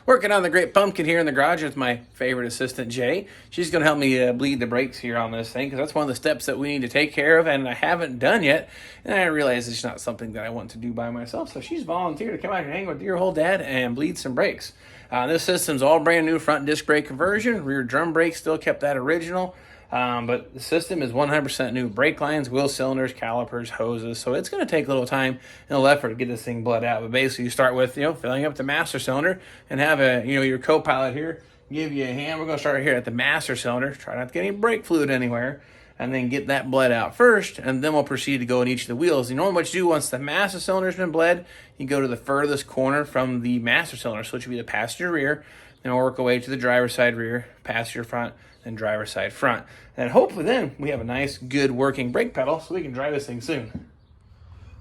Working on the great pumpkin here in the garage with my favorite assistant, Jay. She's going to help me bleed the brakes here on this thing because that's one of the steps that we need to take care of and I haven't done yet. And I realize it's not something that I want to do by myself. So she's volunteered to come out and hang with your whole dad and bleed some brakes. This system's all brand new front disc brake conversion. Rear drum brake still kept that original. But the system is 100% new. Brake lines, wheel cylinders, calipers, hoses. So it's going to take a little time and a little effort to get this thing bled out. But basically you start with, filling up the master cylinder and have your co-pilot here give you a hand. We're going to start here at the master cylinder. Try not to get any brake fluid anywhere. And then get that bled out first. And then we'll proceed to go in each of the wheels. Normally what you do once the master cylinder's been bled, you go to the furthest corner from the master cylinder. So it should be the passenger rear. Then we'll work our way to the driver's side rear, passenger front, and driver's side front. And hopefully then we have a nice, good working brake pedal so we can drive this thing soon.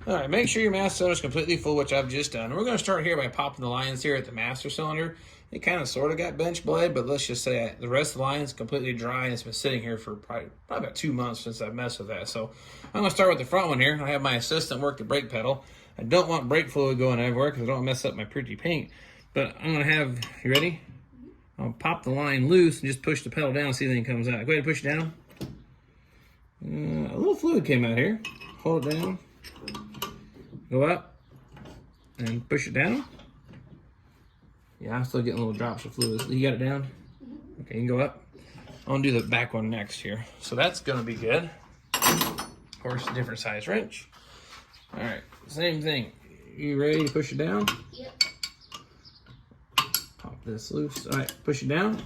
All right, make sure your master cylinder is completely full, which I've just done. We're going to start here by popping the lines here at the master cylinder. It kind of sort of got bench blade, but let's just say the rest of the line is completely dry and it's been sitting here for probably about 2 months since I've messed with that. So I'm going to start with the front one here. I have my assistant work the brake pedal. I don't want brake fluid going everywhere because I don't want to mess up my pretty paint. But I'm going to have, you ready? I'll pop the line loose and just push the pedal down and see if anything comes out. Go ahead and push it down. A little fluid came out here. Hold it down. Go up and push it down. Yeah, I'm still getting little drops of fluid. You got it down? Okay, you can go up. I'm gonna do the back one next here. So that's gonna be good. Of course, a different size wrench. All right, same thing. You ready to push it down? Yep. Pop this loose. All right, push it down.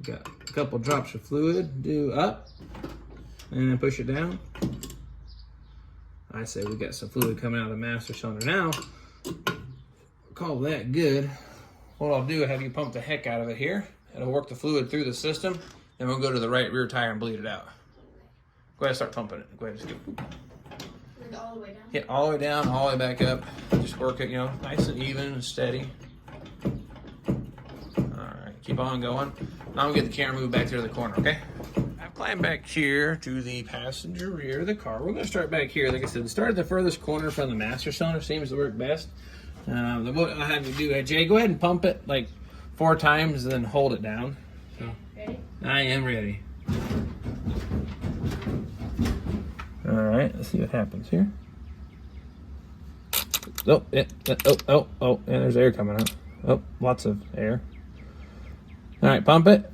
Got a couple drops of fluid. Do up and then push it down. I say we got some fluid coming out of the master cylinder now. Call that good. What I'll do is have you pump the heck out of it here. It'll work the fluid through the system. Then we'll go to the right rear tire and bleed it out. Go ahead and start pumping it. Go ahead and just go. All the way down? Yeah, all the way down, all the way back up. Just work it, nice and even and steady. All right, keep on going. Now I'm gonna get the camera moved back there to the corner, okay? I've climbed back here to the passenger rear of the car. We're gonna start back here. Like I said, start at the furthest corner from the master cylinder. Seems to work best. What I'll have you do, Jay, go ahead and pump it like 4 times and then hold it down. So, ready? I am ready. All right, let's see what happens here. Oh, and there's air coming out. Oh, lots of air. All right, pump it.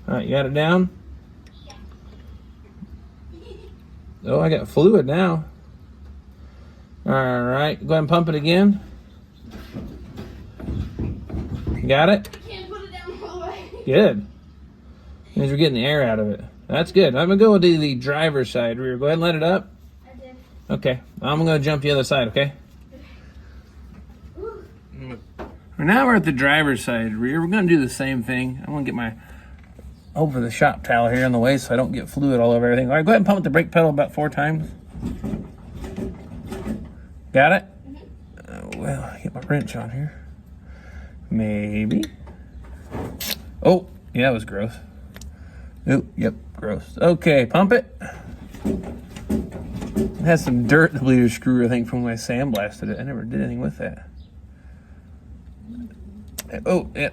All right, you got it down? Oh, I got fluid now. All right, go ahead and pump it again. Got it? I can't put it down all the way. Good. Means we're getting the air out of it. That's good. I'm going to go to the driver's side rear. Go ahead and let it up. I did. Okay. I'm going to jump the other side, okay? Now we're at the driver's side rear. We're going to do the same thing. I'm going to get my over the shop towel here in the way so I don't get fluid all over everything. All right, go ahead and pump the brake pedal about 4 times. Got it? Well, get my wrench on here. Maybe. Oh, yeah, that was gross. Oh, yep, gross. Okay, pump it. It has some dirt in the bleeder screw, I think, from when I sandblasted it. I never did anything with that. Oh, yeah,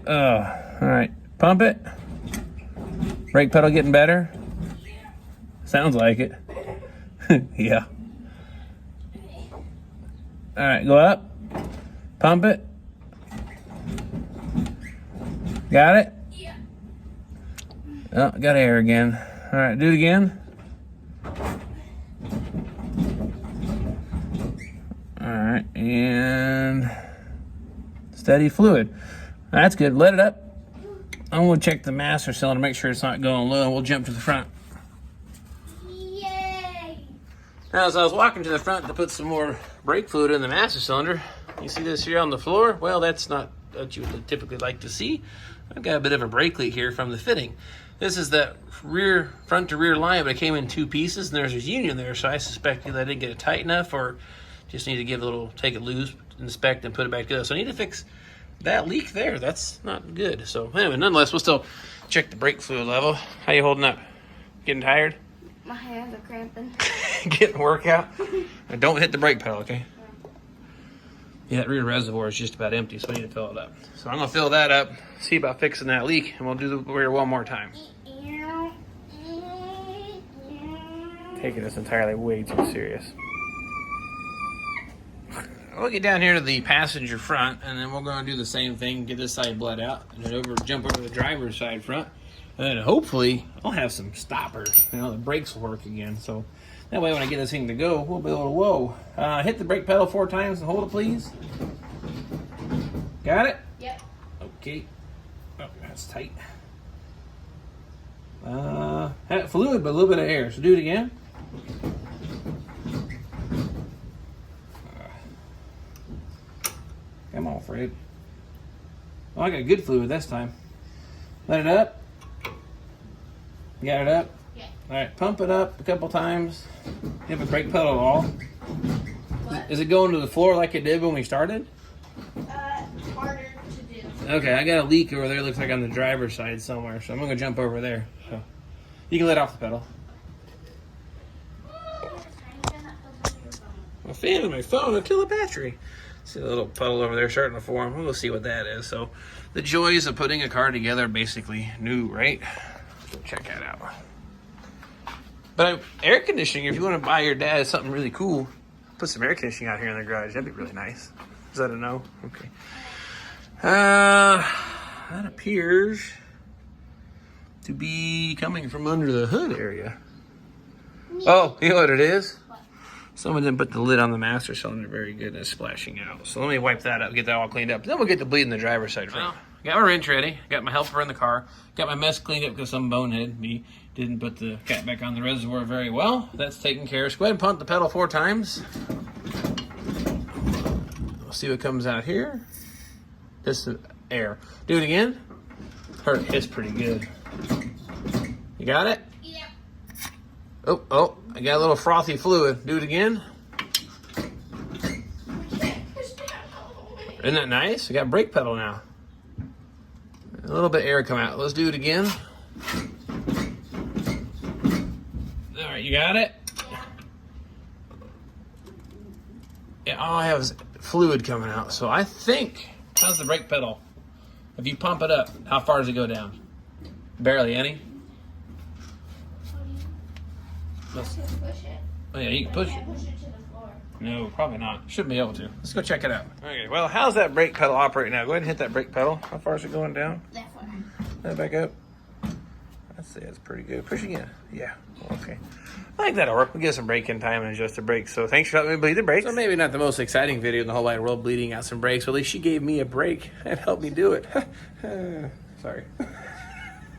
all right, pump it. Brake pedal getting better? Sounds like it. Yeah. All right, go up. Pump it. Got it? Yeah. Oh, got air again. All right, do it again. All right, and steady fluid. That's good. Let it up. I'm going to check the master cylinder, make sure it's not going low, and we'll jump to the front. Yay! Now, as I was walking to the front to put some more brake fluid in the master cylinder, you see this here on the floor? Well, that's not what you would typically like to see. I've got a bit of a brake leak here from the fitting. This is that front to rear line, but it came in 2 pieces, and there's a union there, so I suspect that I didn't get it tight enough, or just need to take it loose, inspect, and put it back together. So I need to fix that leak there. That's not good. So anyway, nonetheless, we'll still check the brake fluid level. How you holding up? Getting tired? My hands are cramping. Getting a workout? Don't hit the brake pedal, okay? Yeah, that rear reservoir is just about empty, so I need to fill it up. So I'm gonna fill that up, see about fixing that leak, and we'll do the rear one more time. Taking this entirely way too serious. We'll get down here to the passenger front, and then we're gonna do the same thing, get this side bled out, and then jump over the driver's side front. And then hopefully I'll have some stoppers. You know, the brakes will work again. So that way when I get this thing to go, we'll be able to, whoa. Hit the brake pedal 4 times and hold it, please. Got it? Yep. Okay. Oh, that's tight. Had fluid, but a little bit of air. So do it again. Come on, Fred. Oh, I got good fluid this time. Let it up. You got it up? Yeah. All right, pump it up a couple times. You have a brake pedal at all? What? Is it going to the floor like it did when we started? Harder to do. Okay, I got a leak over there. Looks like on the driver's side somewhere. So I'm going to jump over there. So you can let off the pedal. My fan is my phone. I'll kill the battery. See the little puddle over there starting to form. We'll see what that is. So the joys of putting a car together are basically new, right? So check that out. But air conditioning, if you want to buy your dad something really cool, put some air conditioning out here in the garage. That'd be really nice. Is that a no? Okay. That appears to be coming from under the hood area. Oh, you know what it is? Someone didn't put the lid on the master cylinder very good and it's splashing out. So let me wipe that up, get that all cleaned up. Then we'll get to bleeding the driver's side. Well, got my wrench ready, got my helper in the car, got my mess cleaned up because some bonehead me didn't put the cap back on the reservoir very well. That's taken care of. So go ahead and pump the pedal 4 times. We'll see what comes out here. This is air. Do it again. Heard it hits pretty good. You got it? Yeah. Oh, I got a little frothy fluid. Do it again. Isn't that nice? We got brake pedal now. A little bit of air come out. Let's do it again. All right, you got it? Yeah, all I have is fluid coming out. So I think, how's the brake pedal? If you pump it up, how far does it go down? Barely any? Just push it. Oh yeah, you can push it. Push it to the floor. No, probably not. Shouldn't be able to. Let's go check it out. Okay, well, how's that brake pedal operating now? Go ahead and hit that brake pedal. How far is it going down? That far. That back up. I'd say that's pretty good. Push again. Yeah, okay. I think that'll work. We'll get some braking time and adjust the brakes. So thanks for helping me bleed the brakes. So maybe not the most exciting video in the whole wide world, bleeding out some brakes. But at least she gave me a brake and helped me do it. Sorry.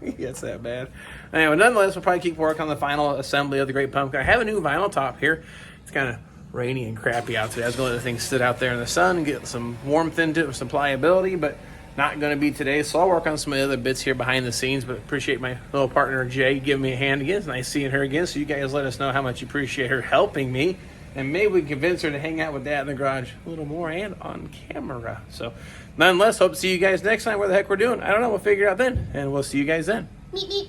It's that bad. Anyway, nonetheless, we'll probably keep working on the final assembly of the Great Pumpkin. I have a new vinyl top here. It's kind of rainy and crappy out today. I was going to let the thing sit out there in the sun and get some warmth into it with some pliability, but not going to be today. So I'll work on some of the other bits here behind the scenes, but appreciate my little partner, Jay, giving me a hand again. It's nice seeing her again. So you guys let us know how much you appreciate her helping me. And maybe we can convince her to hang out with Dad in the garage a little more and on camera. So nonetheless, hope to see you guys next time. Where the heck we're doing, I don't know. We'll figure it out then. And we'll see you guys then. Meep, meep.